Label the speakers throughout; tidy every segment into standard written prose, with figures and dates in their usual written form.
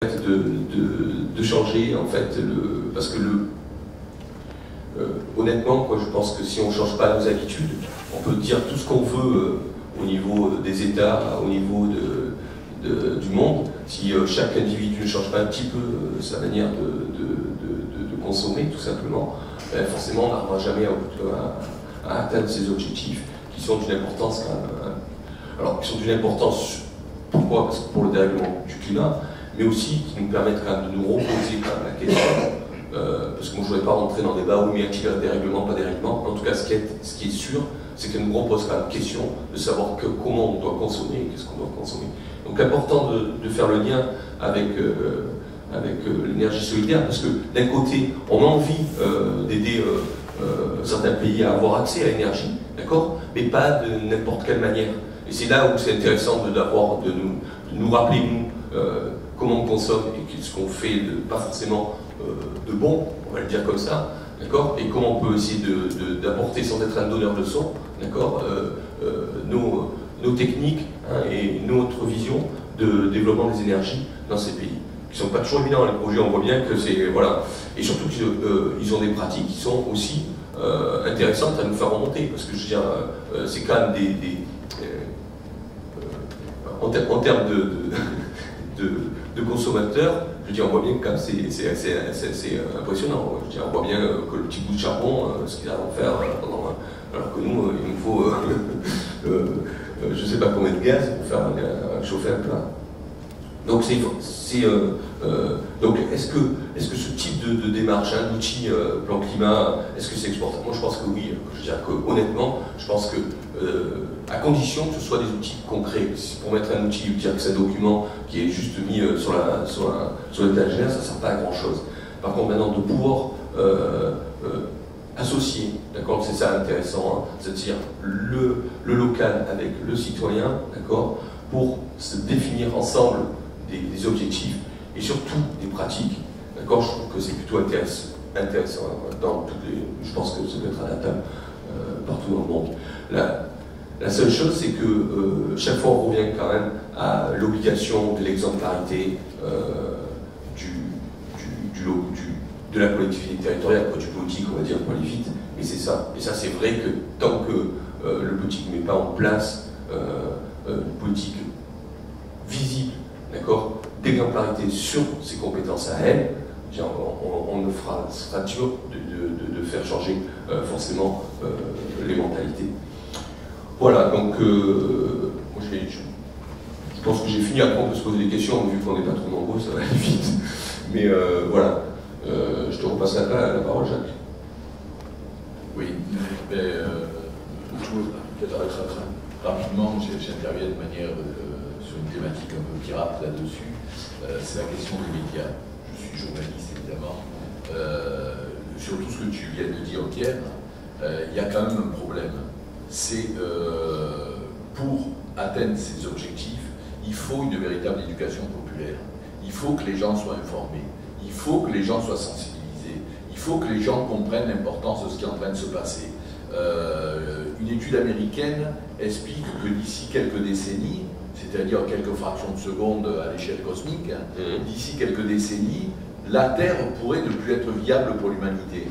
Speaker 1: de changer en fait parce que honnêtement quoi, je pense que si on ne change pas nos habitudes, on peut dire tout ce qu'on veut au niveau des États, au niveau du monde. Si chaque individu ne change pas un petit peu sa manière de consommer tout simplement, forcément on n'arrivera jamais à atteindre ces objectifs qui sont d'une importance quand même, alors qui sont d'une importance, pourquoi? Parce que pour le dérèglement du climat, mais aussi qui nous permettent quand même de nous reposer quand même la question, parce que moi je ne voudrais pas rentrer dans le débat où il y a des règlements, pas des règlements. En tout cas, ce qui est sûr, c'est qu'elle nous repose quand même la question de savoir comment on doit consommer et qu'est-ce qu'on doit consommer. Donc important de faire le lien avec l'énergie solidaire, parce que d'un côté, on a envie d'aider certains pays à avoir accès à l'énergie, d'accord, mais pas de n'importe quelle manière. Et c'est là où c'est intéressant de nous rappeler, nous, comment on consomme et ce qu'on fait, pas forcément de bon, on va le dire comme ça, d'accord, et comment on peut essayer d'apporter, sans être un donneur de leçons, d'accord, nos techniques et notre vision de développement des énergies dans ces pays, qui ne sont pas toujours évidents. Les projets, on voit bien que c'est, voilà, et surtout qu'ils ont des pratiques qui sont aussi intéressantes à nous faire remonter, parce que je veux dire, c'est quand même en termes de consommateurs, je veux dire, on voit bien que c'est assez impressionnant. Je veux dire, on voit bien que le petit bout de charbon, ce qu'ils arrivent à faire, alors que nous, il nous faut, je ne sais pas combien de gaz pour faire chauffer un plat. Donc, donc est-ce que ce type de démarche, d'outil plan climat, est-ce que c'est exportable? Moi, je pense que oui. Je veux dire que, honnêtement, je pense que à condition que ce soit des outils concrets. Pour mettre un outil, dire que c'est un document qui est juste mis sur l'étagère, ça ne sert pas à grand chose. Par contre, maintenant, de pouvoir associer, d'accord, c'est ça intéressant, c'est-à-dire le local avec le citoyen, d'accord, pour se définir ensemble des objectifs et surtout des pratiques, d'accord. Je trouve que c'est plutôt intéressant dans toutes les. Je pense que ça peut être adaptable partout dans le monde. La seule chose, c'est que chaque fois on revient quand même à l'obligation de l'exemplarité de la collectivité territoriale, pas du politique, on va dire, pour aller vite, mais c'est ça. Et ça, c'est vrai que tant que le politique ne met pas en place une politique visible, d'accord, d'exemplarité sur ses compétences à elle, on ne sera dur de faire changer forcément les mentalités. Voilà, donc moi je pense que j'ai fini. Après on peut se poser des questions, vu qu'on n'est pas trop nombreux, ça va aller vite. Mais voilà, je te repasse la parole, Jacques.
Speaker 2: Oui, rapidement, j'interviens de manière sur une thématique un peu qui rappe là-dessus. C'est la question des médias. Je suis journaliste, évidemment. Sur tout ce que tu viens de dire, Pierre, il y a quand même un problème. C'est pour atteindre ces objectifs, il faut une véritable éducation populaire. Il faut que les gens soient informés. Il faut que les gens soient sensibilisés. Il faut que les gens comprennent l'importance de ce qui est en train de se passer. Une étude américaine explique que d'ici quelques décennies, c'est-à-dire quelques fractions de seconde à l'échelle cosmique, d'ici quelques décennies, la Terre pourrait ne plus être viable pour l'humanité.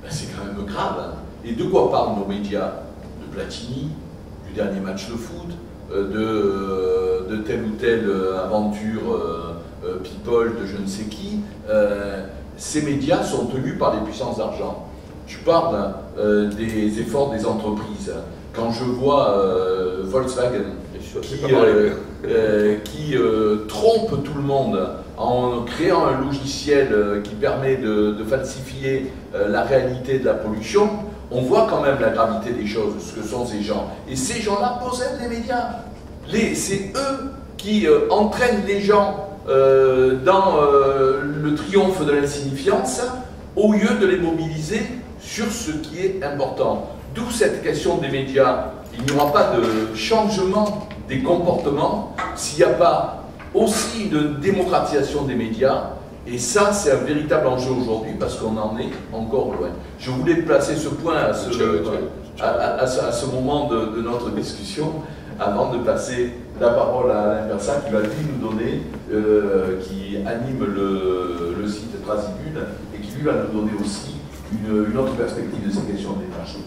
Speaker 2: Ben, c'est quand même grave. Et de quoi parlent nos médias? De Platini, du dernier match de foot, de telle ou telle aventure people de je ne sais qui. Ces médias sont tenus par les puissances d'argent. Tu parles des efforts des entreprises. Quand je vois Volkswagen qui trompe tout le monde en créant un logiciel qui permet de falsifier la réalité de la pollution, on voit quand même la gravité des choses, ce que sont ces gens. Et ces gens-là possèdent les médias. C'est eux qui entraînent les gens dans le triomphe de l'insignifiance au lieu de les mobiliser sur ce qui est important. D'où cette question des médias. Il n'y aura pas de changement des comportements s'il n'y a pas aussi une démocratisation des médias. Et ça, c'est un véritable enjeu aujourd'hui parce qu'on en est encore loin. Je voulais placer ce point à ce moment de notre discussion avant de passer la parole à Alain Persat qui va lui nous donner qui anime le site Tracibune et qui lui va nous donner aussi une autre perspective de ces questions d'énergie.